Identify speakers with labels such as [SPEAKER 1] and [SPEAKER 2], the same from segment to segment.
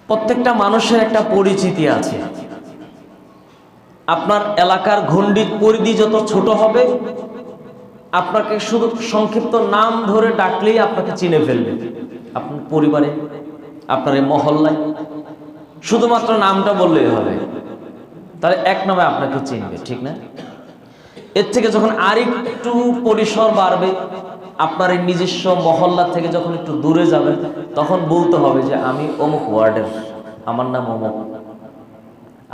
[SPEAKER 1] প্রত্যেকটা মানুষের একটা পরিচিতি আছে। আপনার এলাকার গণ্ডির পরিধি যত ছোট হবে, আপনাকে শুধু সংক্ষিপ্ত নাম ধরে ডাকলেই আপনাকে চিনে ফেলবে। আপনার পরিবারে, আপনার এই মহল্লায় শুধুমাত্র নামটা বললেই হবে, তাহলে এক নামে আপনাকে চিনবে, ঠিক না? এর থেকে যখন আরেকটু পরিসর বাড়বে, আপনার এই নিজস্ব মহল্লা থেকে যখন একটু দূরে যাবেন, তখন বলতে হবে যে আমি অমুক ওয়ার্ডের, আমার নাম অমুক।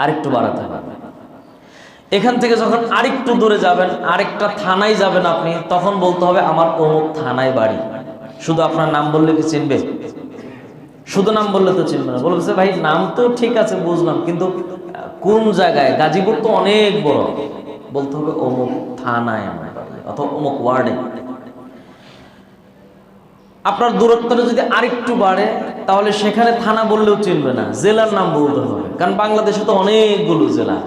[SPEAKER 1] আরেকটু বাড়াতে হবে। এখান থেকে যখন আরেকটু দূরে যাবেন, আরেকটা থানায় যাবেন আপনি, তখন বলতে হবে আমার অমুক থানায় বাড়ি। শুধু আপনার নাম বললে কি চিনবে? শুধু নাম বললে তো চিনবে না। বলছে ভাই নাম তো ঠিক আছে বুঝলাম, কিন্তু কোন জায়গায়? গাজীপুর তো অনেক বড়। বলতে হবে অমুক থানায় আমার বাড়ি, অথবা অমুক ওয়ার্ডে। আপনার দূরত্বটা যদি আরেকটু বাড়ে, তাহলে সেখানে থানা বললেও চিনবে না, জেলার নাম বলতে হবে। কারণ বাংলাদেশে তো অনেকগুলো জেলা,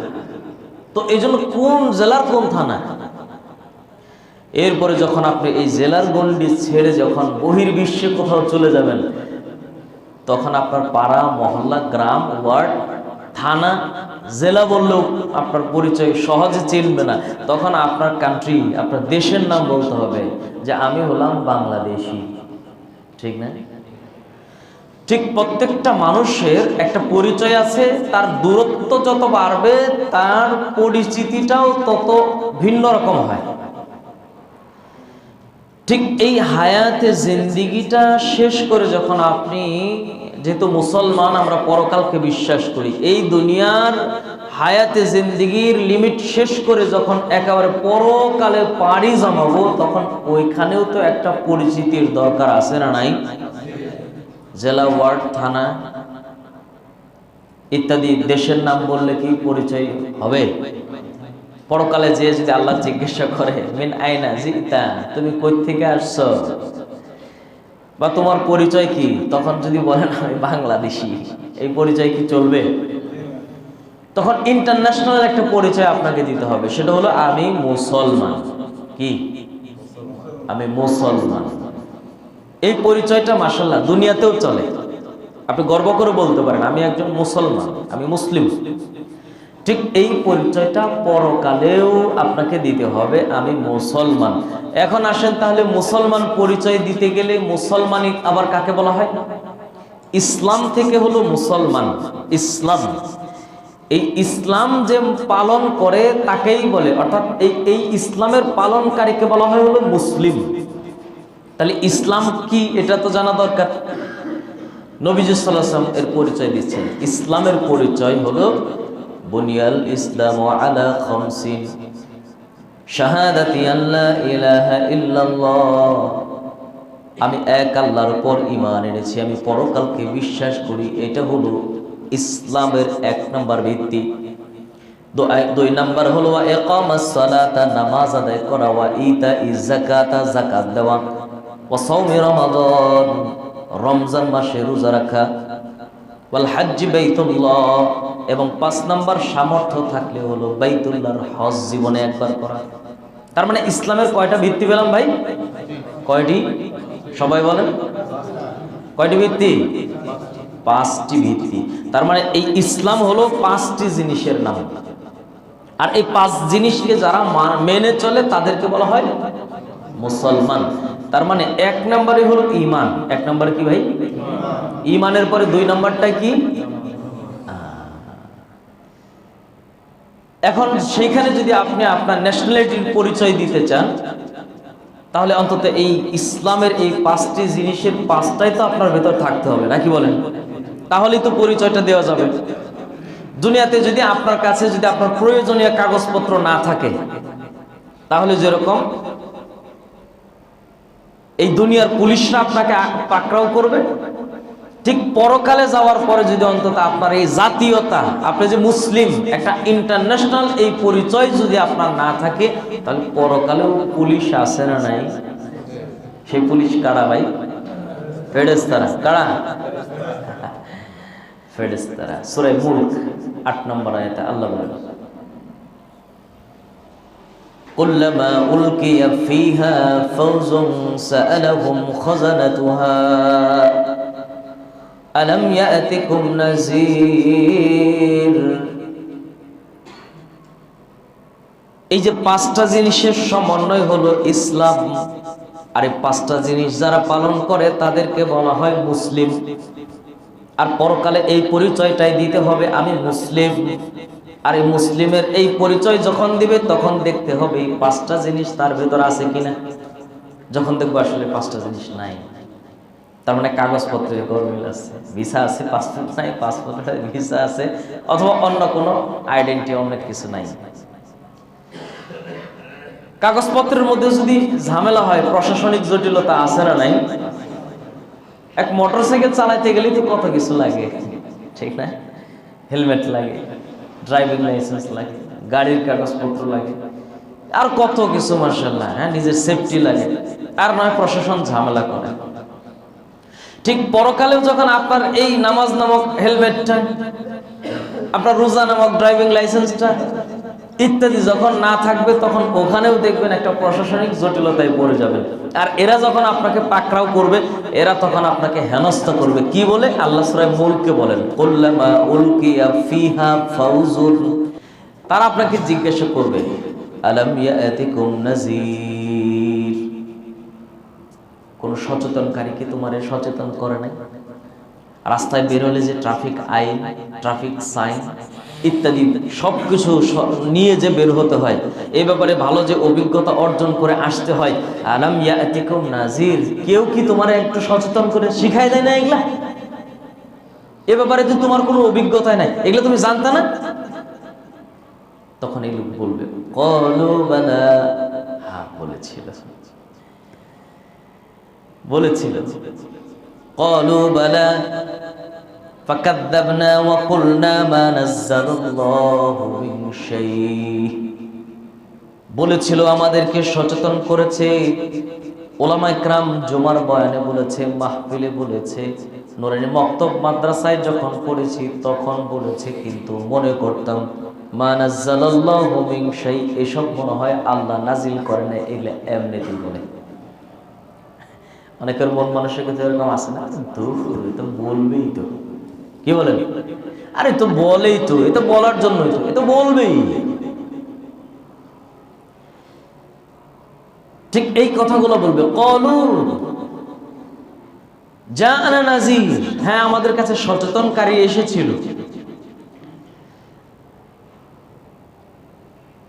[SPEAKER 1] তো এই জন্য কোন জেলার কোন থানা। এরপরে যখন আপনি এই জেলার গণ্ডি ছেড়ে যখন বহির্বিশ্বে কোথাও চলে যাবেন, তখন আপনার পাড়া, মহল্লা, গ্রাম, ওয়ার্ড, থানা, জেলা বললেও আপনার পরিচয় সহজে চিনবে না। তখন আপনার কান্ট্রি, আপনার দেশের নাম বলতে হবে যে আমি হলাম বাংলাদেশি, ঠিক না? ঠিক প্রত্যেকটা মানুষের একটা পরিচয় আছে। তার দূরত্ব যত বাড়বে, তার পরিচিতিটাও তত ভিন্ন রকম হয়। ঠিক এই হায়াতে জিন্দিগিটা শেষ করে যখন আপনি, যেহেতু মুসলমান আমরা পরকালকে বিশ্বাস করি, এই দুনিয়ার হায়াতে জিন্দিগির লিমিট শেষ করে যখন একেবারে পরকালে পাড়ি জমাবো, তখন ওইখানেও তো একটা পরিচিতির দরকার আছে না নাই? জেলা, ওয়ার্ড, থানা ইত্যাদি দেশের নাম বললে কি পরিচয় হবে? পরকালে যে যদি আল্লাহ জিজ্ঞাসা করে মিন আইনা জিতা, তুমি কই থেকে আসছো বা তোমার পরিচয় কি, তখন যদি বলেন আমি বাংলাদেশি, এই পরিচয় কি চলবে? তখন ইন্টারন্যাশনাল একটা পরিচয় আপনাকে দিতে হবে, সেটা হলো আমি মুসলমান। কি? আমি মুসলমান। এই পরিচয়টা মাশাআল্লাহ দুনিয়াতেও চলে। আপনি গর্ব করে বলতে পারেন আমি একজন মুসলমান, আমি মুসলিম। ঠিক এই পরিচয়টা পরকালেও আপনাকে দিতে হবে, আমি মুসলমান। এখন আসেন তাহলে মুসলমান পরিচয় দিতে গেলে মুসলমানই আবার কাকে বলা হয়? ইসলাম থেকে হলো মুসলমান। ইসলাম, এই ইসলাম যে পালন করে তাকেই বলে, অর্থাৎ এই ইসলামের পালনকারীকে বলা হয় হলো মুসলিম। তাহলে ইসলাম কি এটা তো জানা দরকার। নবীজি সাল্লাল্লাহু আলাইহি ওয়াসাল্লাম এর পরিচয় দিচ্ছেন। ইসলামের পরিচয় হলো বুনিয়াল ইসলামু আলা খামসিন শাহাদাতি আল্লা ইলাহা ইল্লাল্লাহ, আমি এক আল্লাহর উপর ঈমান এনেছি, আমি পরকালকে বিশ্বাস করি। এটা হলো ইসলামের এক নম্বর ভিত্তি। দুই নাম্বার হলো ইকামাস সালাতা, নামাজ আদায় করা, ওয়া ইতাইজ যাকাতা, যাকাত দেওয়া, ওয়া সাওমি রমাদান, রমজান মাসে রোজা রাখা, ওয়াল হজ্জ বাইতুল্লাহ, এবং 5 নাম্বার সামর্থ্য থাকলে হলো বাইতুল্লাহর হজ জীবনে একবার করা। তার মানে ইসলামের কয়টা ভিত্তি পেলাম ভাই? কয়টি? সবাই বলেন কয়টি ভিত্তি? 5টি ভিত্তি। তার মানে এই ইসলাম হলো 5টি জিনিসের নাম। আর এই 5 জিনিসকে যারা মেনে চলে তাদেরকে বলা হয় মুসলমান। তার মানে 1 নম্বরে হলো ঈমান। 1 নম্বরে কি ভাই? ঈমানের পরে 2 নম্বরটা কি? এখন সেইখানে যদি আপনি আপনার ন্যাশনালিটির পরিচয় দিতে চান, তাহলে অন্তত এই ইসলামের এই 5টি জিনিসের 5টাই তো আপনার ভেতর থাকতে হবে, নাকি বলেন? তাহলেই তো পরিচয়টা দেওয়া যাবে। দুনিয়াতে যদি আপনার কাছে যদি আপনার প্রয়োজনীয় কাগজপত্র না থাকে, তাহলে যেরকম এই দুনিয়ার পুলিশরা আপনাকে পাকড়াও করবে, ঠিক পরকালে যাওয়ার পরে যদি অন্তত আপনার এই জাতীয়তা, আপনি যে মুসলিম, একটা ইন্টারন্যাশনাল এই পরিচয় যদি আপনার না থাকে, তাহলে পরকালেও পুলিশ আছে না নাই? সেই পুলিশ কারা ভাই? ফেরেশতারা। কারা? ফেরেশতারা। সূরা মুলক 8 নম্বর আয়াতে আল্লাহ বলেন কুল্লামা উলকিয়া ফিহা ফাওজুন সাআলাহুম খাযানাতুহা আলাম ইয়াতিকুম নাযীর। এই যে পাঁচটা জিনিসের সমন্বয় হলো ইসলাম, আর এই পাঁচটা জিনিস যারা পালন করে তাদেরকে বলা হয় মুসলিম। আর পরকালে এই পরিচয়টাই দিতে হবে, আমি মুসলিম। আর এই মুসলিমের এই পরিচয় যখন দিবে তখন দেখতে হবে এই পাঁচটা জিনিস তার ভেতর আছে কিনা। যখন দেখবো আসলে পাঁচটা জিনিস নাই, তার মানে কাগজপত্রে গরমিল আছে, ভিসা আছে, পাসপোর্ট নাই, পাসপোর্টে ভিসা আছে, অথবা অন্য কোনো আইডেন্টি অন্য কিছু নাই। কাগজপত্রের মধ্যে যদি ঝামেলা হয়, প্রশাসনিক জটিলতা আছে না নাই? এক মোটরসাইকেল চালাইতে গেলেই তো কত কিছু লাগে, ঠিক না? হেলমেট লাগে, ড্রাইভিং লাইসেন্স লাগে, গাড়ির কাগজপত্র লাগে, আর কত কিছু মাশাআল্লাহ, হ্যাঁ, নিজের সেফটি লাগে। আর নয় প্রশাসন ঝামেলা করে। ঠিক পরকালেও যখন আপনার এই নামাজ নামক হেলমেটটা, আপনার রোজা নামক ড্রাইভিং লাইসেন্সটা ইত্যাদি যখন না থাকবে, তখন ওখানেও দেখবেন একটা প্রশাসনিক জটিলতায় পড়ে যাবেন। আর এরা যখন আপনাকে পাকড়াও করবে, এরা তখন আপনাকে হেনস্থা করবে। কি বলে? আল্লাহ সূরা মুলকে বলেন, কুল্লামা উলকিয়া ফিহা ফাউজুন। তারা আপনাকে জিজ্ঞাসা করবে, আলাম ইয়াতিকুম নাযীর, কোন সচেতনকারী কি তোমারে সচেতন করে নাই? রাস্তায় বের হলে যে ট্রাফিক আইন, ট্রাফিক সাইন ইত্যাদি সবকিছু নিয়ে যে বের হতে হয়, এই ব্যাপারে ভালো যে অভিজ্ঞতা অর্জন করে আসতে হয়। আলাম ইয়াতিকুম নাযীর, কেউ কি তোমারে একটু সচেতন করে শিখাই দেয় না? এগুলা এ ব্যাপারে তো তোমার কোনো অভিজ্ঞতা নাই, এগুলো তুমি জানতা না? তখন এই লোক বলবে, ক্বালু বালা, হ্যাঁ বলেছিল, ক্বালু বালা ফাকাযযাবনা ওয়া কুলনা মা নাযালাল্লাহু মিন শাইء। বলেছিল, আমাদেরকে সচেতন করেছে। উলামায়ে কেরাম জুমার বয়ানে বলেছে, মাহফিলে বলেছে, নূরানী মক্তব মাদ্রাসায় যখন পড়েছি তখন বলেছে, কিন্তু মনে করতাম মা নাযালাল্লাহু মিন শাইء, এসব মনে হয় আল্লাহ নাজিল করে না, এগুলো এমনিতেই বলে। অনেকের মন মানসিকতা এরকম আছে না, তো বলবেই তো, কি বলেন? আরে তো বলেই তো, এটা বলার জন্যই তো, এটা বলবেই। ঠিক এই কথাগুলো বলবে, ক্বালু জাআনা নাযীর, হ্যাঁ আমাদের কাছে সচেতনকারী এসেছিল।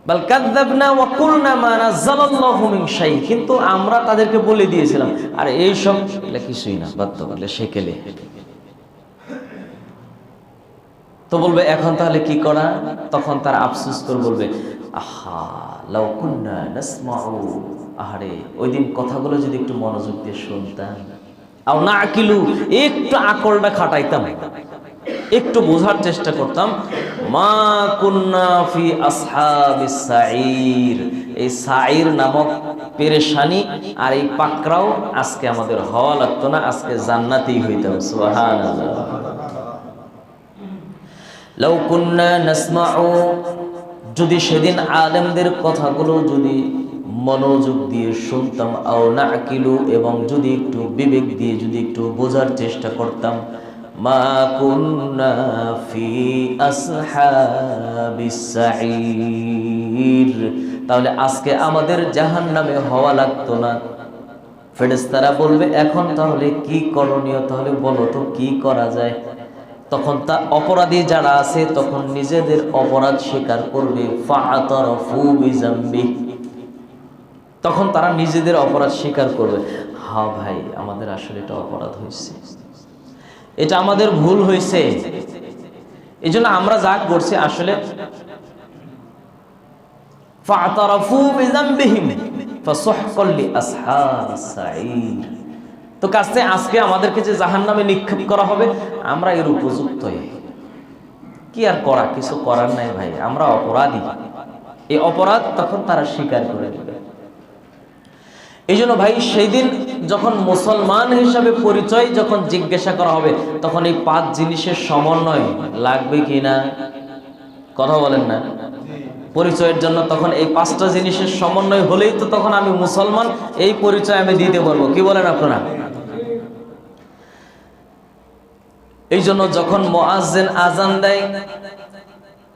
[SPEAKER 1] বাল কাযযাবনা ওয়া কুলনা মা নাযালাল্লাহু মিন শাইء, কিন্তু আমরা তাদেরকে বলে দিয়েছিলাম, আর এই সব এগুলা কিছুই না, বাধ্য করলে সেকেলে। তো বলবে এখন তাহলে কি করা? তখন তার আফসোস করে বলবে, আহা লাউ কুন্না নাসমাউ, আহারে ওই দিন কথাগুলো যদি একটু মনোযোগ দিয়ে শুনতাম, আও নাকিলু, একটু আকলটা খাটাইতাম, একটু বোঝার চেষ্টা করতাম, মা কুন্না ফি আসহাবিস সাঈর, এই সাঈর নামক পেরেশানি আর এই পাকড়াও আজকে আমাদের হওয়া লাগতো না, আজকে জান্নাতেই হইতাম। সুবহানাল্লাহ। লাউ কুন্না নাসমাউ, যদি সেদিন আলেমদের কথাগুলো যদি মনোযোগ দিয়ে শুনতাম, আও নাকিলু, এবং যদি একটু বিবেক দিয়ে যদি একটু বোঝার চেষ্টা করতাম, মা কুন্না ফি আসহাবিস সাঈর, তাহলে আজকে আমাদের জাহান্নামে হওয়া লাগতো না। ফেরেশতারা বলবে, এখন তাহলে কি করণীয়? তাহলে বলো তো কি করা যায়? তখন তা অপরাধী যারা আছে তখন নিজেদের অপরাধ স্বীকার করবে, ফাআতারাফু বিযামবি, তখন তারা নিজেদের অপরাধ স্বীকার করবে, হ্যাঁ ভাই আমাদের আসলে এটা অপরাধ হয়েছে, এটা আমাদের ভুল হয়েছে, এই জন্য আমরা যা করছি আসলে। ফাআতারাফু বিযামবিহিম ফাসুহকাল লিআসহাবিস সাঈর, তো কাছে আজকে আমাদেরকে যে জাহান্নামে নিক্ষেপ করা হবে, আমরা এর উপযুক্ত। কি আর করা, কিছু করার নাই ভাই, আমরা অপরাধী। এই অপরাধ তখন তারা স্বীকার করে নেবে। এই জন্য ভাই সেই দিন যখন মুসলমান হিসাবে পরিচয় যখন জিজ্ঞাসা করা হবে, তখন এই পাঁচ জিনিসের সমন্বয় লাগবে কিনা? কথা বলেন না? পরিচয়ের জন্য তখন এই পাঁচটা জিনিসের সমন্বয় হলেই তো তখন আমি মুসলমান, এই পরিচয় আমি দিতে পারবো। কি বলেন আপনারা? এই জন্য যখন মুয়াজ্জিন আজান দেয়,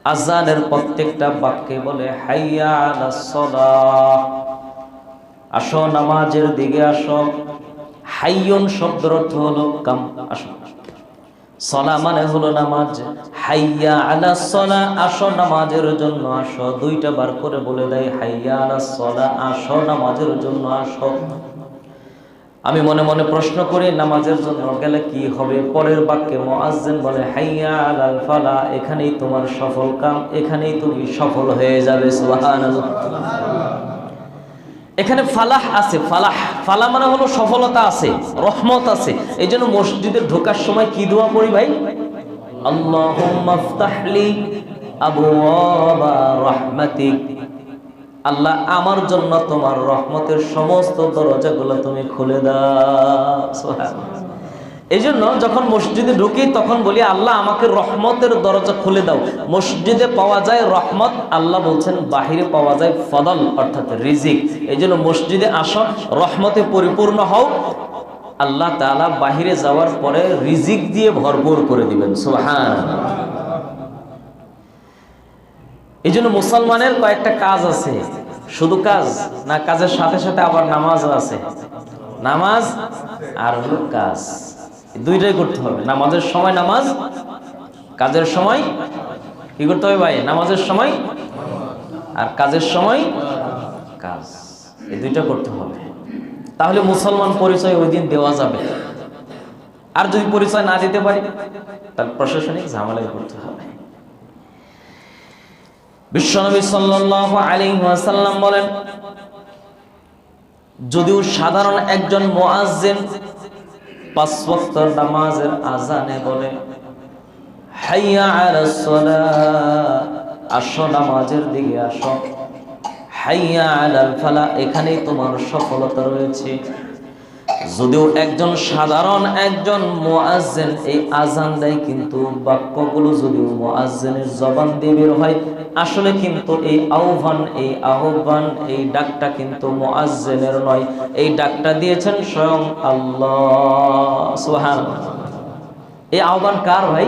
[SPEAKER 1] আজানের প্রত্যেকটা বাক্যে বলে হাইয়া আলাস সালাহ, আসো নামাজের দিকে আসো। হাইয়ুন শব্দের অর্থ হলো কাম, আসো। সালাহ মানে হলো নামাজ। হাইয়া আলাস সালাহ, আসো নামাজের জন্য আসো। দুইটা বার করে বলে দেয় হাইয়া আলাস সালাহ, আসো নামাজের জন্য আসো। আমি মনে মনে প্রশ্ন করি নামাজের জন্য গেলে কি হবে? পরের বাক্যে মুয়াজ্জিন বলে হাইয়া আলাল ফালাহ, এখানেই তোমার সফল কাম, এখানেই তুমি সফল হয়ে যাবে। সুবহানাল্লাহ। এখানে ফালাহ আছে। ফালাহ, ফালাহ মানে হলো সফলতা আছে, রহমত আছে। এই জন্য মসজিদে ঢোকার সময় কি দোয়া পড়ি ভাই? আল্লাহুম্মা ইফতাহলি আবওয়াবা রাহমাতিক, আল্লাহ আমার জন্য তোমার রহমতের সমস্ত দরজাগুলো তুমি খুলে দাও। সুবহানাল্লাহ। এই জন্য যখন মসজিদে ঢুকি তখন বলি আল্লাহ আমাকে রহমতের দরজা খুলে দাও। মসজিদে পাওয়া যায় রহমত, আল্লাহ বলছেন বাহিরে পাওয়া যায় ফদল অর্থাৎ রিজিক। এই জন্য মসজিদে আসো, রহমতে পরিপূর্ণ হও, আল্লাহ তাআলা বাহিরে যাওয়ার পরে রিজিক দিয়ে ভরপুর করে দিবেন। সুবহানাল্লাহ। এই জন্য মুসলমানের কয়েকটা কাজ আছে। শুধু কাজ না, কাজের সাথে সাথে আবার নামাজও আছে। নামাজ আর হলো কাজ, দুইটাই করতে হবে। নামাজের সময় নামাজ, কাজের সময় কি করতে হবে ভাই? নামাজের সময় আর কাজের সময় কাজ, এই দুইটা করতে হবে। তাহলে মুসলমান পরিচয় ওই দিন দেওয়া যাবে। আর যদি পরিচয় না দিতে পারি তাহলে প্রশাসনিক ঝামেলায় করতে হবে। বিশ্বনবী সাল্লাল্লাহু আলাইহি ওয়াসাল্লাম বলেন, যদিও সাধারণ একজন মুয়াজ্জিন 5 ওয়াক্ত নামাজের আজানে বলে হাইয়া আলাস সালাহ, আসো নামাজের দিকে আসো। হাইয়া আলাল ফালাহ, এখানেই তোমার সফলতা রয়েছে। যদিও একজন সাধারণ একজন মুয়াজ্জিন এই আজান দেয়, কিন্তু বাক্যগুলো যদিও মুয়াজ্জিনের জবান দিয়ে বের হয়, আসলে কিন্তু এই আহ্বান, এই ডাকটা কিন্তু মুয়াজ্জিনের নয়, এই ডাকটা দিয়েছেন স্বয়ং আল্লাহ। সুবহানাল্লাহ। এই আহ্বান কার ভাই?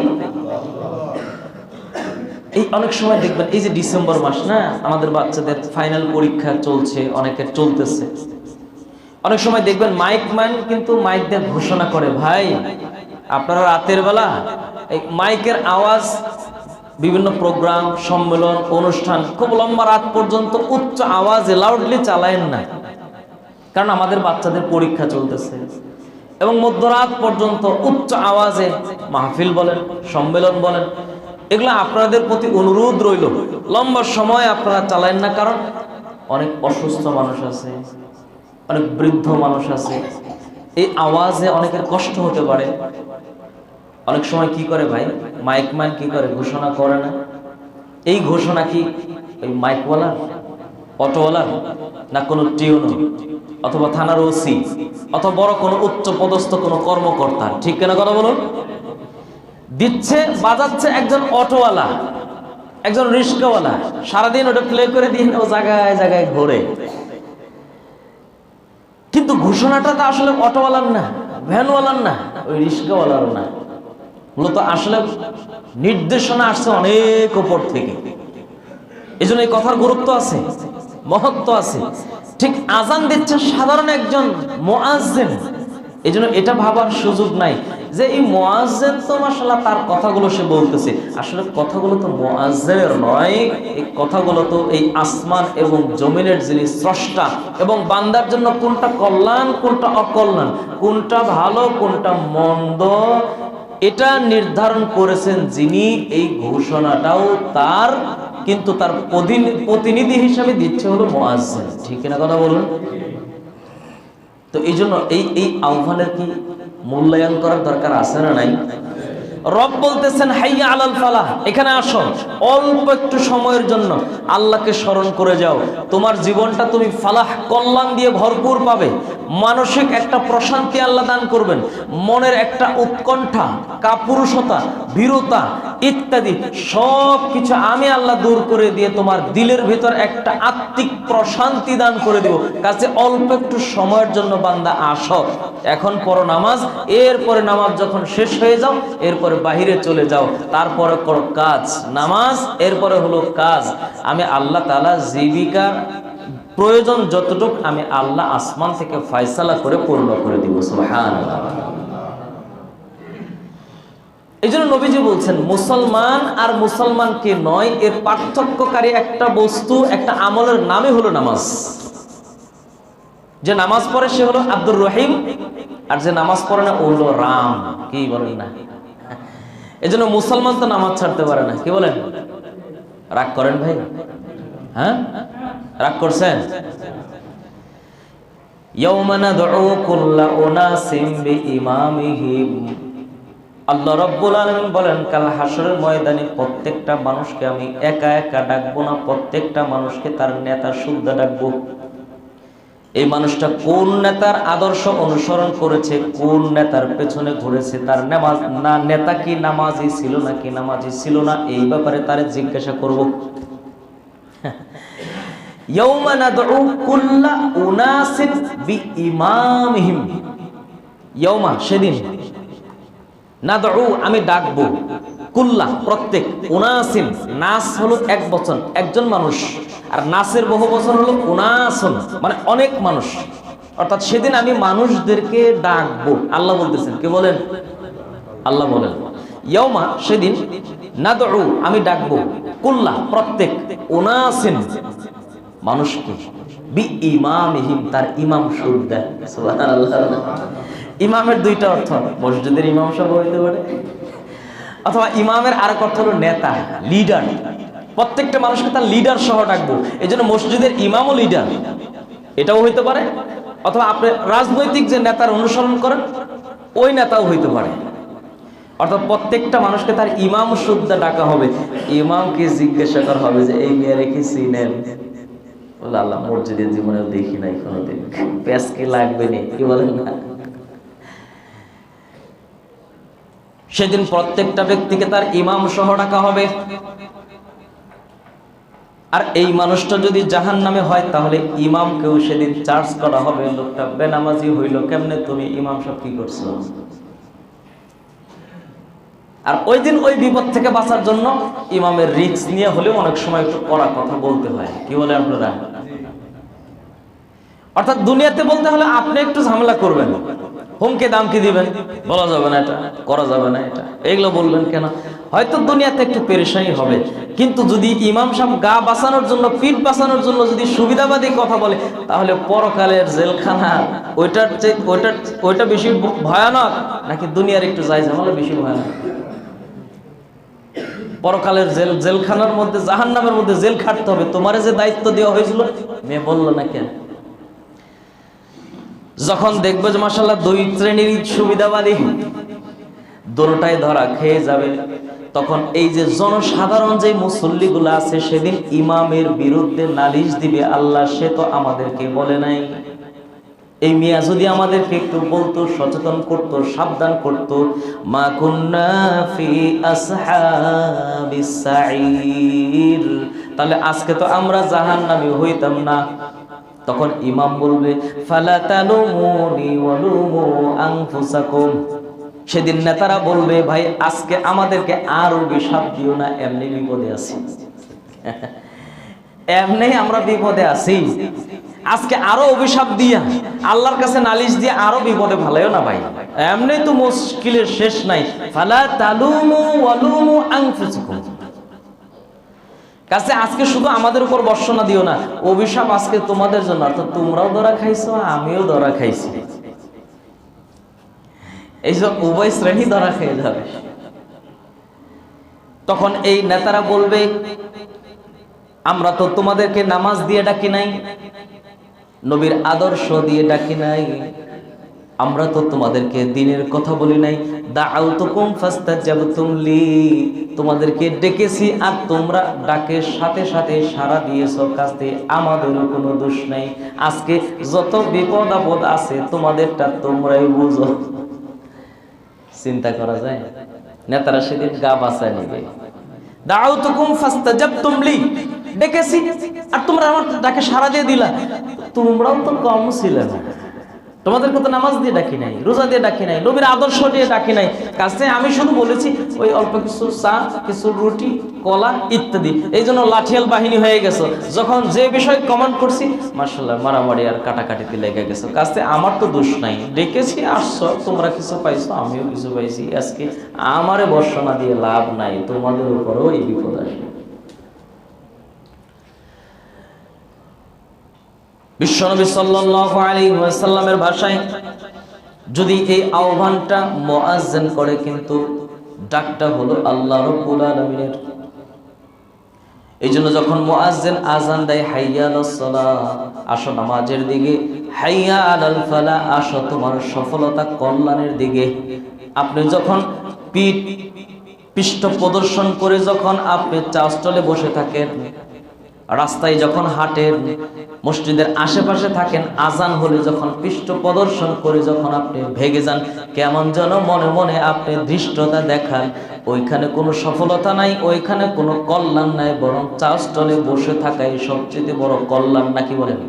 [SPEAKER 1] এই অনেক সময় দেখবেন এই যে ডিসেম্বর মাস না, আমাদের বাচ্চাদের ফাইনাল পরীক্ষা চলছে, অনেকের চলতেছে। অনেক সময় দেখবেন মাইকম্যান কিন্তু মাইক দিয়ে ঘোষণা করে, ভাই আপনারা রাতের বেলা এই মাইকের আওয়াজ বিভিন্ন প্রোগ্রাম, সম্মেলন, অনুষ্ঠান খুব লম্বা রাত পর্যন্ত উচ্চ আওয়াজে লাউডলি চালায়েন না, কারণ আমাদের বাচ্চাদের পরীক্ষা চলতেছে। এবং মধ্যরাত পর্যন্ত উচ্চ আওয়াজে মাহফিল বলেন, সম্মেলন বলেন, এগুলো আপনাদের প্রতি অনুরোধ রইল লম্বা সময় আপনারা চালায়েন না, কারণ অনেক অসুস্থ মানুষ আছে, অনেক বৃদ্ধ মানুষ আছে, এই আওয়াজে অনেকের কষ্ট হতে পারে। অনেক সময় কি করে ভাই, মাইকম্যান কি করে, ঘোষণা করে না। এই ঘোষণা কি ওই মাইকওয়ালার, অটোওয়ালার, না কোনো টিউন অথবা থানার ওসি অথবা বড় কোনো উচ্চ পদস্থ কোনো কর্মকর্তা, ঠিক কেনা কথা বলুন, দিচ্ছে, বাজাচ্ছে একজন অটোওয়ালা, একজন রিস্কাওয়ালা, সারাদিন ওটা প্লে করে দিয়ে ও জায়গায় জায়গায় ঘোরে। কিন্তু ঘোষণাটা তো আসলে অটোওয়ালার না, ভ্যানওয়ালার না, ওই রিস্কাওয়ালারও না, মূলত আসলে নির্দেশনা আসছে অনেক উপর থেকে। এই জন্য এই কথার গুরুত্ব আছে, মহত্ব আছে। ঠিক আজান দিচ্ছে সাধারণ একজন মুয়াজ্জিন, এই জন্য এটা ভাবার সুযোগ নাই যে এই মুয়াজ্জিন তো মাশাআল্লাহ তার কথাগুলো সে বলতেছে, আসলে কথাগুলো তো মুয়াজ্জিনের নয়, এই কথাগুলো তো এই আসমান এবং জমিনের যিনি স্রষ্টা এবং বান্দার জন্য কোনটা কল্যাণ কোনটা অকল্যাণ, কোনটা ভালো কোনটা মন্দ, এটা নির্ধারণ করেছেন যিনি, এই ঘোষণাটাও তার, কিন্তু তার প্রতিনিধি হিসাবে দিচ্ছে হলো মুয়াজ্জিন, ঠিক না কথা বলুন। তো এই জন্য এই আহ্বানের কি মূল্যায়ন করার দরকার আছে না নাই? রব বলতেছেন হাইয়া আলাল ফালাহ, এখানে আসো, অল্প একটু সময়ের জন্য আল্লাহকে স্মরণ করে যাও, তোমার জীবনটা তুমি ফালাহ, কল্যাণ দিয়ে ভরপুর পাবে। মানসিক একটা প্রশান্তি আল্লাহ দান করবেন, মনের একটা উৎকণ্ঠা, কাপুরুষতা, ভীরুতা ইত্যাদি সব কিছু আমি আল্লাহ দূর করে দিয়ে তোমার দিলের ভিতর একটা আত্মিক প্রশান্তি দান করে দেব। কাছে অল্প একটু সময়ের জন্য বান্দা আসো, এখন পড়ো নামাজ, এরপরে নামাজ যখন শেষ হয়ে যাও, এরপরে এরপরে বাহিরে চলে যাও, তারপরে করো কাজ, নামাজ, এরপরে হলো কাজ। আমি আল্লাহ তাআলা জীবিকার প্রয়োজন যতটুকু আমি আল্লাহ আসমান থেকে ফয়সালা করে পূর্ণ করে দিব। সুবহানাল্লাহ। এই জন্য নবীজি বলছেন মুসলমান আর মুসলমানকে নয়, এর পার্থক্যকারী একটা বস্তু, একটা আমলের নামই হলো নামাজ। যে নামাজ পড়ে সে হলো আব্দুর রহিম, আর যে নামাজ পড়ে না ও হলো রাম। কি বলেন না? এই জন্য মুসলমান তো নামাজ ছাড়তে পারে না। কি বলেন? রাগ করেন ভাই? হ্যাঁ, রাগ করছেন? ইয়াউমা নাদউ কুল্লা উনাসিম বিইমামিহিম। আল্লাহ রাব্বুল আলামিন বলেন কাল হাসরের ময়দানে প্রত্যেকটা মানুষকে আমি একা একা ডাকবো না, প্রত্যেকটা মানুষকে তার নেতা সুদ্ধা ডাকবো। এই মানুষটা কোন নেতার আদর্শ অনুসরণ করেছে, কোন নেতার পেছনে ঘুরেছে, তার নামাজ না নেতা কি নামাজি ছিল নাকি নামাজি ছিল না, এই ব্যাপারে তারে জিজ্ঞাসা করব। ইয়াউমা নাদউ কুল্লা উনাসিন বিইমামিহিম। ইয়াউমা সেদিন, নাদউ আমি ডাকবো, কুল্লা প্রত্যেক, উনাসিন নাস হলো এক বচন, একজন মানুষ, আর নাসের বহু বচন হলো উনাসন, মানে অনেক মানুষ। অর্থাৎ সেদিন আমি মানুষদেরকে ডাকবো। আল্লাহ বলতেছেন, কে বলেন? আল্লাহ বলেন ইয়াউমা সেদিন, নাদউ আমি ডাকবো, কুল্লা প্রত্যেক, উনাসিন মানুষকে, বিইমামিহিম তার ইমাম সুদ্ধা। সুবহানাল্লাহ। ইমামের দুইটা অর্থ, মসজিদের ইমাম সাহেব হইতে পারে, অথবা ইমামের আরেক অর্থ হলো নেতা, লিডার। প্রত্যেকটা মানুষকে তার লিডার সহ ডাকবো। এই জন্য মসজিদের ইমামও লিডার, এটাও হইতে পারে, অথবা আপনি রাজনৈতিক যে নেতার অনুসরণ করেন ওই নেতাও হইতে পারে। অর্থাৎ প্রত্যেকটা মানুষকে তার ইমাম সুদ্ধা ডাকা হবে। ইমামকে জিজ্ঞাসা করা হবে যে এই মেয়েরে কি চিনেন? বলে আল্লাহ মসজিদের জীবনেও দেখি নাই কোনোদিন, প্যাস কি লাগবে নি? কি বলেন না? সেদিন প্রত্যেকটা ব্যক্তিকে তার ইমাম সহ ডাকা হবে। আর এই মানুষটা যদি জাহান্নামে হয় তাহলে ইমামকেও সেদিন চার্জ করা হবে, লোকটা বেনামাজি হইল কেমনে, তুমি ইমাম সব কি করছো? আর ওই দিন ওই বিপদ থেকে বাঁচার জন্য ইমামের রিস্ক নিয়ে হলেও অনেক সময় একটু কড়া কথা বলতে হয়। কি বলে আপনারা? অর্থাৎ দুনিয়াতে বলতে হলে আপনি একটু ঝামেলা করবেন, হুমকে দামকি দিবেন, বলা যাবে না এটা, করা যাবে না এটা, এগুলো বলবেন কেন? হয়তো দুনিয়াতে একটু পেরেশানি হবে, কিন্তু যদি ইমাম সাহেব গা বাঁচানোর জন্য, পিঠ বাঁচানোর জন্য যদি সুবিধাবাদী কথা বলে, তাহলে পরকালের জেলখানা ওইটা বেশি ভয়ানক নাকি দুনিয়ার একটু যাই ঝামেলা বেশি ভয়ানক? পরকালের জেলখানার মধ্যে, জাহান্নামের মধ্যে জেল খাটতে হবে। তোমারে যে দায়িত্ব দেওয়া হয়েছিল, মেয়ে বললো না কেন? যখন দেখবে যে মাশাআল্লাহ দুই শ্রেণীর সুবিধাবাদী, দুটোটাই ধরা খেয়ে যাবে, তখন এই যে জনসাধারণ যে মুসল্লিগুলো আছে সেদিন ইমামের বিরুদ্ধে নালিশ দিবে, আল্লাহ সে তো আমাদেরকে বলে নাই, এই মিয়া যদি আমাদেরকে একটু বলতো, সচেতন করতো, সাবধান করতো, মা কুন্না ফি আসহাবিস সাঈর, তাহলে আজকে তো আমরা জাহান্নামী হইতাম না। তখন ইমাম বলবে ফালা তালুমুনি ওয়ালুমু আনফুসাকুম। সেদিন নেতারা বলবে ভাই আজকে আমাদেরকে আর অভিশাপ দিও না, এমনি বিপদে আছি, এমনি আমরা বিপদে আছি, আজকে আরো অভিশাপ দিয়া আল্লাহর কাছে নালিশ দিয়ে আরো বিপদে ফেলাইও না ভাই, এমনি তো মুশকিলের শেষ নাই। ফালা তালুমু ওয়ালুমু আনফুসাকুম, কাছে আজকে শুধু আমাদের উপর বর্ষণা দিও না, অভিশাপ আজকে তোমাদের জন্য, অর্থাৎ তোমরাও ধরা খাইছো আমিও ধরা খাইছি, এই যে উভয় শ্রেণী ধরা খেয়ে যাবে। তখন এই নেতারা বলবে আমরা তো তোমাদেরকে নামাজ দিয়ে ডাকি নাই, নবীর আদর্শ দিয়ে ডাকি নাই, আমরা তো তোমাদেরকে দ্বীনের কথা বলি নাই, দাআউতুকুম ফাস্তাজাবতুম লি, তোমাদেরকে ডেকেছি আর তোমরা ডাকের সাথে সাথে সাড়া দিয়েছো, কাছে আমাদেরও কোনো দোষ নাই, আজকে যত বিপদ আপদ আছে তোমাদেরটা তোমরাই বুঝো। চিন্তা করা যায়? নেতারা সেদিন গা বাঁচায় নিবে, দাআউতুকুম ফাস্তাজাবতুম লি, ডেকেছি আর তোমরা আমার ডাকে সাড়া দিয়ে দিলা, তোমরাও তো কম ছিলে না, তোমাদেরকে তো নামাজ দিয়ে ডাকি নাই, রোজা দিয়ে ডাকি নাই, নবীর আদর্শ দিয়ে ডাকি নাই। কাছে আমি শুধু বলেছি ওই অল্প কিছু চা, কিছু রুটি, কলা ইত্যাদি। এই জন্য লাঠিয়াল বাহিনী হয়ে গেছো। যখন যে বিষয় কমেন্ট করছি, মাশাআল্লাহ মারামারি আর কাটাকাটিতে লেগে গেছো। কাছে আমার তো দোষ নাই, ডেকেছি আসছো, তোমরা কিছু পাইছো, আমিও কিছু পাইছি। আজকে আমারে বর্ষনা দিয়ে লাভ নাই, তোমাদের উপরেও এই বিপদ আসবে। বিশ্বনবী সাল্লাল্লাহু আলাইহি ওয়াসাল্লামের ভাষায় যদি এই আহ্বানটা মুয়াজ্জিন করে, কিন্তু ডাকটা হলো আল্লাহ রাব্বুল আলামিনের। এইজন্য যখন মুয়াজ্জিন আযান দেয়, হাইয়া আলাস সালাহ, আসো নামাজের দিকে, হাইয়া আলাল ফালাহ, আসো তোমার সফলতা কল্যাণের দিকে। আপনি যখন পৃষ্ঠ প্রদর্শন করে যখন আপনি চা স্টলে বসে থাকেন, রাস্তায় যখন হাঁটেন, মসজিদের আশেপাশে থাকেন, আজান হলে যখন পৃষ্ঠ প্রদর্শন করে যখন আপনি ভেগে যান, কেমন যেন মনে মনে আপনি ধৃষ্টতা দেখান, ওইখানে কোনো সফলতা নাই, ওইখানে কোনো কল্যাণ নাই, বরং চা স্টলে বসে থাকাই সবচেয়ে বড় কল্যাণ, নাকি বলেন?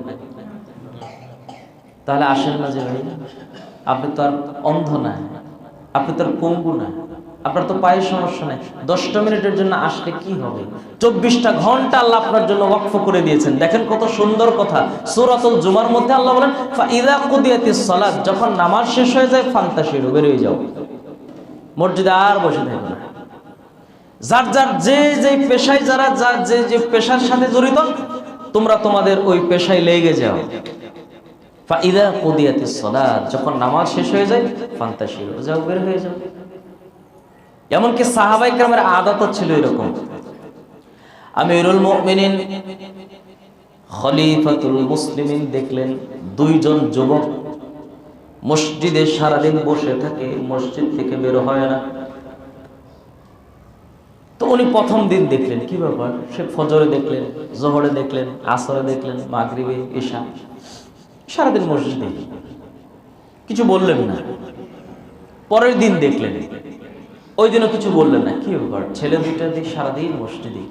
[SPEAKER 1] তাহলে আসেন না যে ভাই, আপনি তো আর অন্ধ না, আপনি তো আর পঙ্গু না, আপনার তো পায়ের সমস্যা নেই। 10টা মিনিটের জন্য আসলে কি হবে? 24টা ঘন্টা আল্লাহ আপনার জন্য ওয়াকফ করে দিয়েছেন। দেখেন কত সুন্দর কথা। সূরাতুল জুমার মধ্যে আল্লাহ বলেন, ফাইযা কুদিয়াতিস সালাত, যখন নামাজ শেষ হয়ে যায়, ফান্তাশিরু, বের হয়ে যাও, মসজিদে আর বসে থাকো না। যার যার যে পেশায়, যারা যে পেশার সাথে জড়িত, তোমরা তোমাদের ওই পেশায় লেগে যাও। ফাইযা কুদিয়াতিস সালাত, যখন নামাজ শেষ হয়ে যায়, ফান্তাশিরু, যাও, বের হয়ে যাও। এমনকি সাহাবায়ে কেরামের আদত ছিল এরকম। আমিরুল মুমিনিন খলিফাতুল মুসলিমিন দেখলেন দুইজন যুবক মসজিদে সারাদিন বসে থাকে, মসজিদ থেকে বের হয় না। তো উনি প্রথম দিন দেখলেন, কি ব্যাপার? সে ফজরে দেখলেন, জোহরে দেখলেন, আসরে দেখলেন, মাগরিবে, ইশা, সারাদিন মসজিদে, কিছু বললেন না। পরের দিন দেখলেন, ওই দিনও কিছু বললেন না, কি ব্যাপার? ছেলে দুইটা দিন সারাদিন মসজিদে।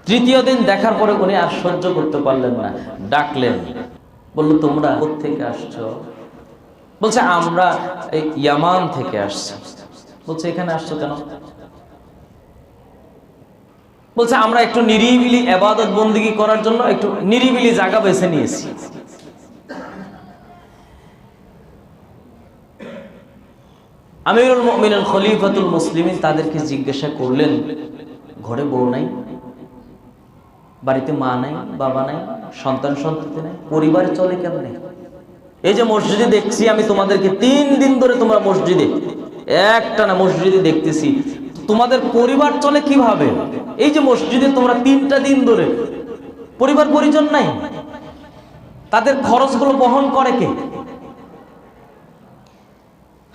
[SPEAKER 1] তৃতীয় দিন দেখার পরে উনি আর সহ্য করতে পারলেন না, ডাকলেন, বললো, তোমরা কোত্থেকে আসছো? বলছে, আমরা এই ইয়ামান থেকে আসছি। বলছে, এখানে আসছো কেন? বলছে, আমরা একটু নিরিবিলি ইবাদত বন্দেগী করার জন্য একটু নিরিবিলি জায়গা বেছে নিয়েছি। আমিরুল মুমিনিন খলিফাতুল মুসলিমিন তাদেরকে জিজ্ঞাসা করলেন, ঘরে বউ নাই, বাড়িতে মা নাই, বাবা নাই, সন্তান সন্ততি নাই, পরিবার চলে কেমনে? এই যে মসজিদে দেখছি আমি তোমাদেরকে, 3 দিন ধরে তোমরা মসজিদে, একটা না মসজিদে দেখতেছি, তোমাদের পরিবার চলে কিভাবে? এই যে মসজিদে তোমরা 3টা দিন ধরে, পরিবার পরিজন নাই, তাদের খরচগুলো বহন করে কে?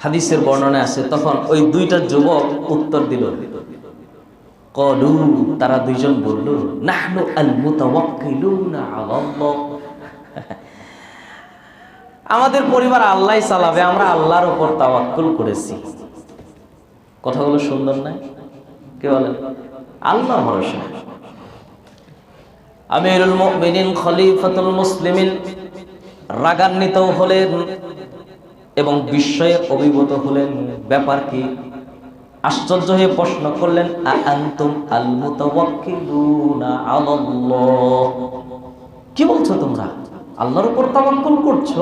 [SPEAKER 1] হাদিসের বর্ণনা আছে, তখন ওই দুইটা যুবক উত্তর দিল, ক্বালু, তারা দুইজন বলল, নাহনু আল মুতাওয়াক্কিলুনা আলাল্লাহ, আমাদের পরিবার আল্লাহই চালাবে, আমরা আল্লাহর উপর তাওয়াক্কুল করেছি। কথাগুলো সুন্দর না? কে বলেন? আল্লাহ ভরসা। আমিরুল মুমিনিন খলিফাতুল মুসলিমিন রাগান্বিত হলেন এবং বিস্ময়ে অভিভূত হলেন। ব্যাপার কি? আশ্চর্য হয়ে প্রশ্ন করলেন, আনতুম আল মুতাওয়াক্কিলুনা আলাল্লাহ, কি বলছো তোমরা? আল্লাহর উপর তাওয়াক্কুল করছো?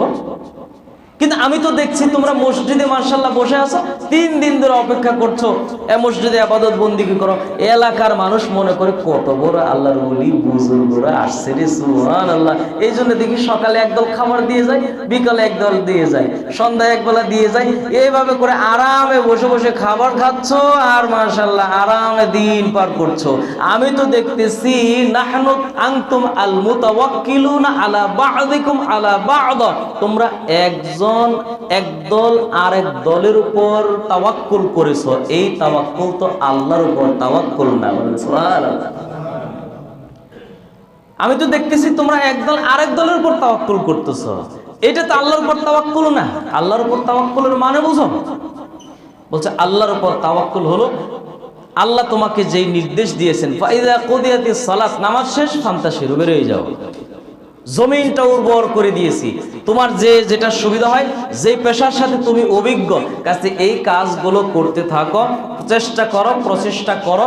[SPEAKER 1] কিন্তু আমি তো দেখছি তোমরা মসজিদে মাশাআল্লাহ বসে আছো, 3 দিন ধরে অপেক্ষা করছো এই মসজিদে ইবাদত বন্দেগী করো। এলাকার মানুষ মনে করে কত বড় আল্লাহর ওলি বুজুর্গরা আসছে রে, সুবহানাল্লাহ। এই জন্য দেখি সকালে একদল খাবার দিয়ে যায়, বিকালে একদল দিয়ে যায়, সন্ধ্যায় একবেলা দিয়ে যায়। এইভাবে করে আরামে বসে বসে খাবার খাচ্ছো আর মাশাআল্লাহ আরামে দিন পার করছো। আমি তো দেখতেছি নাহনু আনতুম আল মুতাওয়াক্কিলুনা আলা বা'দিকুম আলা বা'দ, তোমরা একদল আরেক দলের উপর তাওয়াক্কুল করেছো। এই তাওয়াক্কুল তো আল্লাহর উপর তাওয়াক্কুল না। সুবহানাল্লাহ। আমি তো দেখতেছি তোমরা একদল আরেক দলের উপর তাওয়াক্কুল করতেছো, এটা তো আল্লাহর উপর তাওয়াক্কুল না। আল্লাহর উপর তাওয়াক্কুলের মানে বুঝো? বলছে, আল্লাহর উপর তাওয়াক্কুল হলো আল্লাহ তোমাকে যেই নির্দেশ দিয়েছেন, ফাইযা কুদিয়াতিস সালাত, নামাজ শেষ, ফান্তাশিরু, বের হয়ে যাও, জমিনটা উর্বর করে দিয়েছি, তোমার যেটা সুবিধা হয়, যে পেশার সাথে তুমি অভিজ্ঞ, কাছে এই কাজগুলো করতে থাকো, চেষ্টা করো, প্রচেষ্টা করো।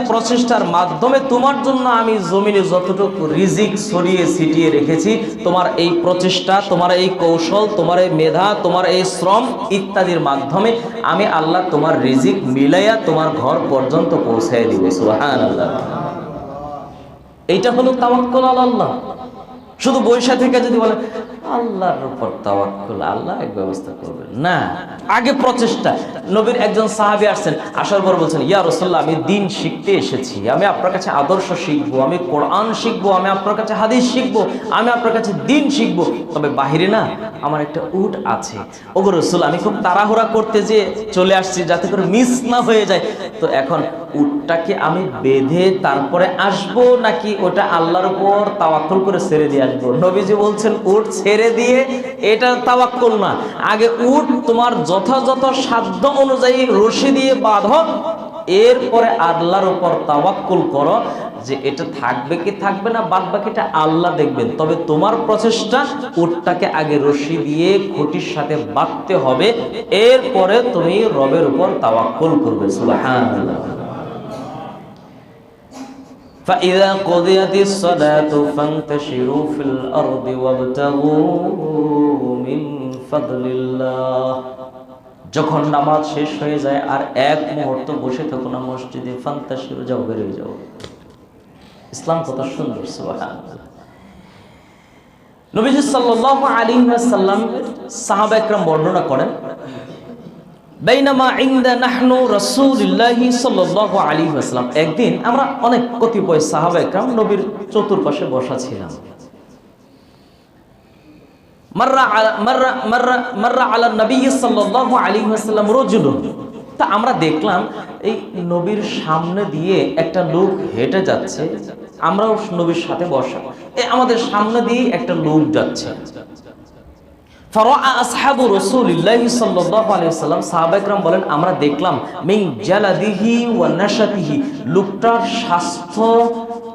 [SPEAKER 1] প্রচেষ্টার মাধ্যমে তোমার জন্য আমি জমিনে যতটুকু রিজিক ছড়িয়ে ছিটিয়ে রেখেছি, তোমার এই প্রচেষ্টা, তোমার এই কৌশল, তোমার এই মেধা, তোমার এই শ্রম ইত্যাদির মাধ্যমে আমি আল্লাহ তোমার রিজিক মিলাইয়া তোমার ঘর পর্যন্ত পৌঁছায় দিব। সুবহানাল্লাহ। এইটা হলো তাওয়াক্কুল আলাল্লাহ। শুধু বৈশা থেকে যদি বলে আল্লাহর উপর তাওয়াক্কুল, আল্লাহ এক ব্যবস্থা করবেন, না, আগে প্রচেষ্টা। নবীর একজন সাহাবী আসছেন, আসার পর বলছেন, ইয়া রাসূলুল্লাহ, আমি দ্বীন শিখতে এসেছি, আমি আপনার কাছে আদর্শ শিখবো, আমি কোরআন শিখবো, আমি আপনার কাছে হাদিস শিখবো, আমি আপনার কাছে দ্বীন শিখবো, তবে বাহিরে না, আমার একটা উট আছে। ওগো রাসূল, আমি খুব তাড়াহুড়া করতে যেয়ে চলে আসছি যাতে করে মিস না হয়ে যায়, তো এখন উটটাকে আমি বেঁধে তারপরে আসবো নাকি ওটা আল্লাহর উপর তাওয়াক্কুল করে ছেড়ে দিয়ে আসবো? নবীজি বলছেন, উট ছেড়ে দিয়ে এটা তাওয়াক্কুল না, আগে উট তোমার যথাযথ সাধ্য অনুযায়ী রশি দিয়ে বাঁধো, এরপরে আল্লাহর উপর তাওয়াক্কুল করো যে এটা থাকবে কি থাকবে না, বাদ বাকিটা আল্লাহ দেখবেন। তবে তোমার প্রচেষ্টা, উটটাকে আগে রশি দিয়ে খুঁটির সাথে বাঁধতে হবে, এরপরে তুমি রবের উপর তাওয়াক্কুল করবে। সুবহানাল্লাহ। فإذا قضيت الصلاة فانتشروا في الأرض وابتغوا من فضل الله। যখন নামাজ শেষ হয়ে যায় আর এক মুহূর্ত বসে থাকো না মসজিদে, ফান্তাশিরু, যাও, বের হয়ে যাও। ইসলাম কত সুন্দর, সুবহানাল্লাহ। নবীজি সাল্লাল্লাহু আলাইহি ওয়াসাল্লাম সাহাবা একরাম বর্ণনা করেন, বাইনামা ইনদা নাহনু রাসূলুল্লাহি সাল্লাল্লাহু আলাইহি ওয়াসাল্লাম, একদিন আমরা অনেক কতিপয় সাহাবা একরাম নবীর চতুর্পাশে বসা ছিলাম। মাররা আলা নবী সাল্লাল্লাহু আলাইহি ওয়াসাল্লাম রাজুলুন, তা আমরা দেখলাম এই নবীর সামনে দিয়ে একটা লোক হেঁটে যাচ্ছে, আমরাও নবীর সাথে বসা, আমাদের সামনে দিয়ে একটা লোক যাচ্ছে। ফারাআ আসহাবু রাসূলিল্লাহি সাল্লাল্লাহু আলাইহি ওয়াসাল্লাম, সাহাবা একরাম বলেন, আমরা দেখলাম মিন জালাদিহি ওয়া নাশাতিহি, লোকটার স্বাস্থ্য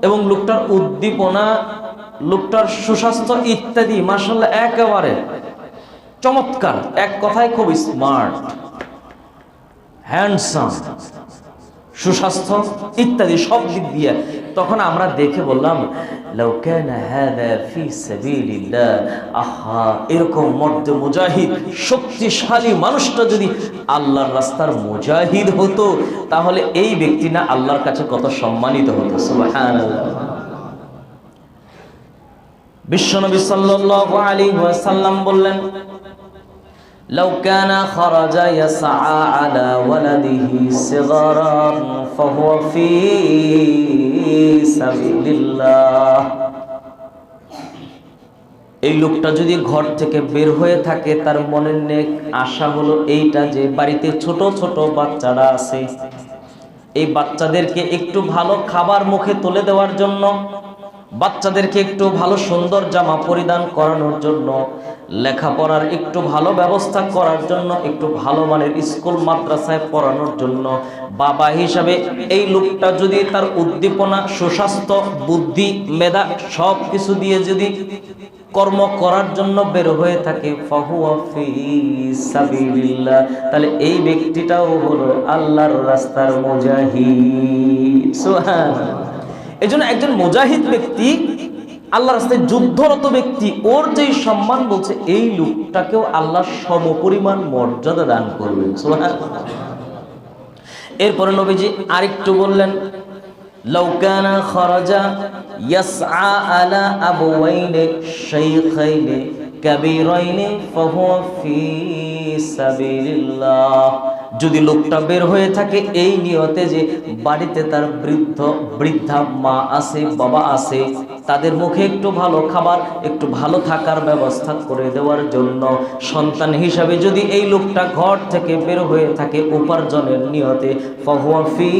[SPEAKER 1] এবং লোকটার উদ্দীপনা, লোকটার সুস্বাস্থ্য ইত্যাদি মাশাআল্লাহ একেবারে চমৎকার, এক কথায় খুব স্মার্ট, হ্যান্ডসাম, সুস্বাস্থ্য ইত্যাদি সব দিক দিয়ে। তখন আমরা দেখে বললাম, লাউ কানা হাযা ফি সাবিলিল্লাহ, আহা, এরকম মর্দে মুজাহিদ, শক্তিশালী মানুষটা যদি আল্লাহর রাস্তার মুজাহিদ হতো, তাহলে এই ব্যক্তি না আল্লাহর কাছে কত সম্মানিত হতো। সুবহানাল্লাহ। বিশ্বনবী সাল্লাল্লাহু আলাইহি ওয়াসাল্লাম বললেন, লাউ কানা খারাজা ইয়াসআ আলা ওয়ালাদিহি সিগারান ফাহুয়া ফি সাবিলিল্লাহ, এই লোকটা যদি ঘর থেকে বের হয়ে থাকে, তার মনের নেক আশা হলো এইটা যে বাড়িতে ছোট ছোট বাচ্চারা আছে, এই বাচ্চাদেরকে একটু ভালো খাবার মুখে তুলে দেওয়ার জন্য, বাচ্চাদেরকে একটু ভালো সুন্দর জামা পরিধান করানোর জন্য, লেখাপড়ার একটু ভালো ব্যবস্থা করার জন্য, একটু ভালো মানের স্কুল মাদ্রাসায় পড়ানোর জন্য বাবা হিসাবে এই লোকটা যদি তার উদ্দীপনা, সুস্বাস্থ্য, বুদ্ধি, মেধা সব কিছু দিয়ে যদি কর্ম করার জন্য বের হয়ে থাকে, ফাহুয়া ফি সাবিলিল্লাহ, তাহলে এই ব্যক্তিটাও হলো আল্লাহর রাস্তার মুজাহিদ। সুবহানাল্লাহ। এজন্য একজন মুজাহিদ ব্যক্তি, আল্লাহর রাস্তায় যুদ্ধরত ব্যক্তি, ওর যেই সম্মান বলছে, এই লোকটাকেও আল্লাহ সমপরিমাণ মর্যাদা দান করবেন। সুবহানাল্লাহ। এরপরে নবীজি আরেকটু বললেন, লাউ কানা খারাজা ইয়াসআ আলা আবওয়াইনি শাইখাইনি কাবীরাইনি ফাহুয়া ফি সাবিলিল্লাহ, যদি লোকটা বের হয়ে থাকে এই নিয়তে যে বাড়িতে তার বৃদ্ধা মা আছে, বাবা আছে, তাদের মুখে একটু ভালো খাবার, একটু ভালো থাকার ব্যবস্থা করে দেওয়ার জন্য সন্তান হিসাবে যদি এই লোকটা ঘর থেকে বের হয়ে থাকে উপার্জনের নিয়তে, ফাহুয়া ফি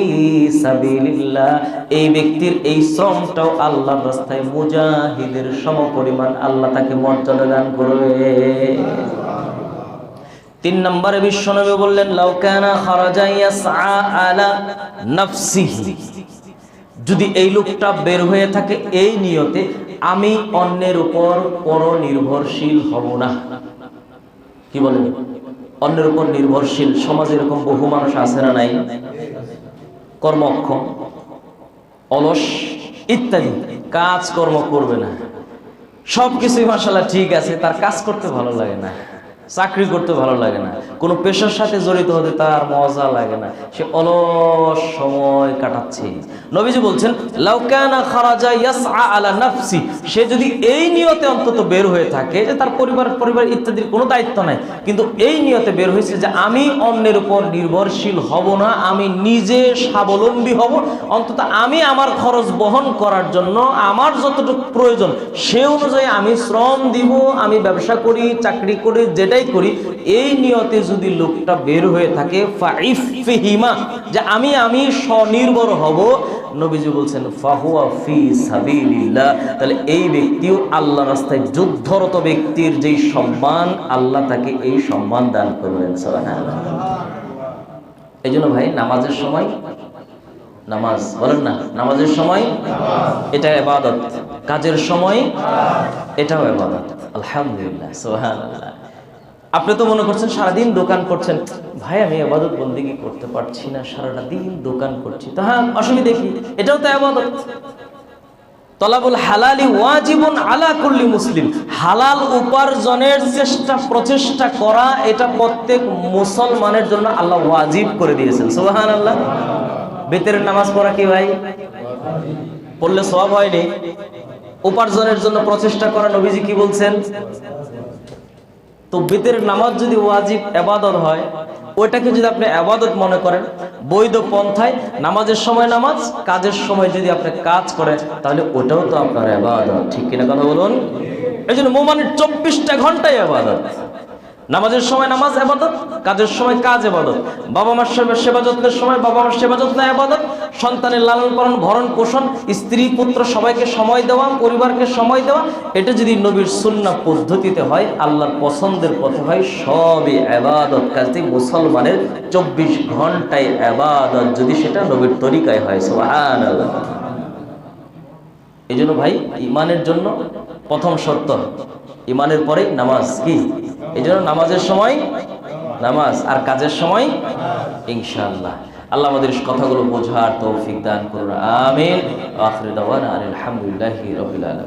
[SPEAKER 1] সাবিলিল্লাহ, এই ব্যক্তির এই শ্রমটাও আল্লাহর রাস্তায় মুজাহিদের সমপরিমাণ আল্লাহ তাকে মর্যাদা দান করবে। 3 নম্বরে বিশ্বনবী বললেন, লাউ কানা খারাজা ইয়াসআ আলা নাফসিহি, যদি এই লোকটা বের হয়ে থাকে এই নিয়তে, আমি অন্যের উপর পরনির্ভরশীল হব না। কি বলেন? অন্যের উপর নির্ভরশীল। সমাজে এরকম বহু মানুষ আছে না নাই? কর্মক্ষম, অলস ইত্যাদি, কাজকর্ম করবে না, সবকিছুই মাশাআল্লাহ ঠিক আছে, তার কাজ করতে ভালো লাগে না, চাকরি করতে ভালো লাগে না, কোনো পেশার সাথে জড়িত হতে তার মজা লাগে না, সে অলস সময় কাটাচ্ছে। নবীজি বলছেন লাউ কানা খারাজা ইয়াসআ আলা নাফসি, সে যদি এই নিয়তে অন্তত বের হয়ে থাকে যে তার পরিবার ইত্যাদির কোনো দায়িত্ব নাই, কিন্তু এই নিয়তে বের হয়েছে যে আমি অন্যের উপর নির্ভরশীল হব না, আমি নিজে স্বাবলম্বী হব, অন্তত আমি আমার খরচ বহন করার জন্য আমার যতটুকু প্রয়োজন সে অনুযায়ী আমি শ্রম দিব, আমি ব্যবসা করি, চাকরি করি, যেটাই করি, এই নিয়তে যদি লোকটা বের হয়ে থাকে ফাইফিহিমা, যে আমি স্বনির্ভর হব, নবীজি বলছেন ফাহুয়া ফি সাবিলিল্লাহ, তাহলে এই ব্যক্তিও আল্লাহ রাস্তায় যুদ্ধরত ব্যক্তির যেই সম্মান, আল্লাহ তাকে এই সম্মান দান করবেন। সুবহানাল্লাহ। এই জন্য ভাই নামাজের সময় নামাজ, বলেন না, নামাজের সময় এটা ইবাদত, কাজের সময় এটাও ইবাদত। আলহামদুলিল্লাহ, সুবহানাল্লাহ। আপনি তো মনে করছেন সারাদিন দোকান করছেন, ভাই আমি ইবাদত বন্দেগী করতে পারছি না, সারাটা দিন দোকান করছি, তো হ্যাঁ অসুবিধা কি, এটাও তো ইবাদত। তলাবুল হালালি ওয়াজিবুন আলা কুল্লি মুসলিম, হালাল উপার্জনের প্রচেষ্টা করা এটা প্রত্যেক মুসলমানের জন্য আল্লাহ ওয়াজিব করে দিয়েছেন। সুবহানাল্লাহ। বেতের নামাজ পড়া কি ভাই পড়লে সওয়াব হয়নি? উপার্জনের জন্য প্রচেষ্টা করা নবীজি কি বলছেন? তো বেতের নামাজ যদি ওয়াজিব ইবাদত হয়, ওইটাকে যদি আপনি ইবাদত মনে করেন, বৈধ পন্থায় নামাজের সময় নামাজ, কাজের সময় যদি আপনি কাজ করেন, তাহলে ওটাও তো আপনার ইবাদত। ঠিক কিনা কথা বলুন? এই জন্য মুমিনের 24টা ঘন্টাই ইবাদত। নামাজের সময় নামাজ ইবাদত, কাজের সময় কাজ ইবাদত, বাবা মার সেবা যত্নের সময় বাবা মার সেবা যত্ন ইবাদত, সন্তানের লালন পালন ভরণ পোষণ, স্ত্রী পুত্র সবাইকে সময় দেওয়া, পরিবারকে সময় দেওয়া, এটা যদি নবীর সুন্নাহ পদ্ধতিতে হয়, আল্লাহর পছন্দের পথে হয়, সবই ইবাদত। কাজে মুসলমানের 24 ঘন্টায় ইবাদত, যদি সেটা নবীর তরিকায় হয়। সুবহানাল্লাহ। এই জন্য ভাই ঈমানের জন্য প্রথম শর্ত, ঈমানের পরে নামাজ। কি? এই জন্য নামাজের সময় নামাজ, আর কাজের সময় ইনশাআল্লাহ। আল্লাহ আমাদের কথাগুলো বোঝার তৌফিক দান করুন, আমিন। আখির দাওয়ানা আলহামদুলিল্লাহি রাব্বিল আলামিন।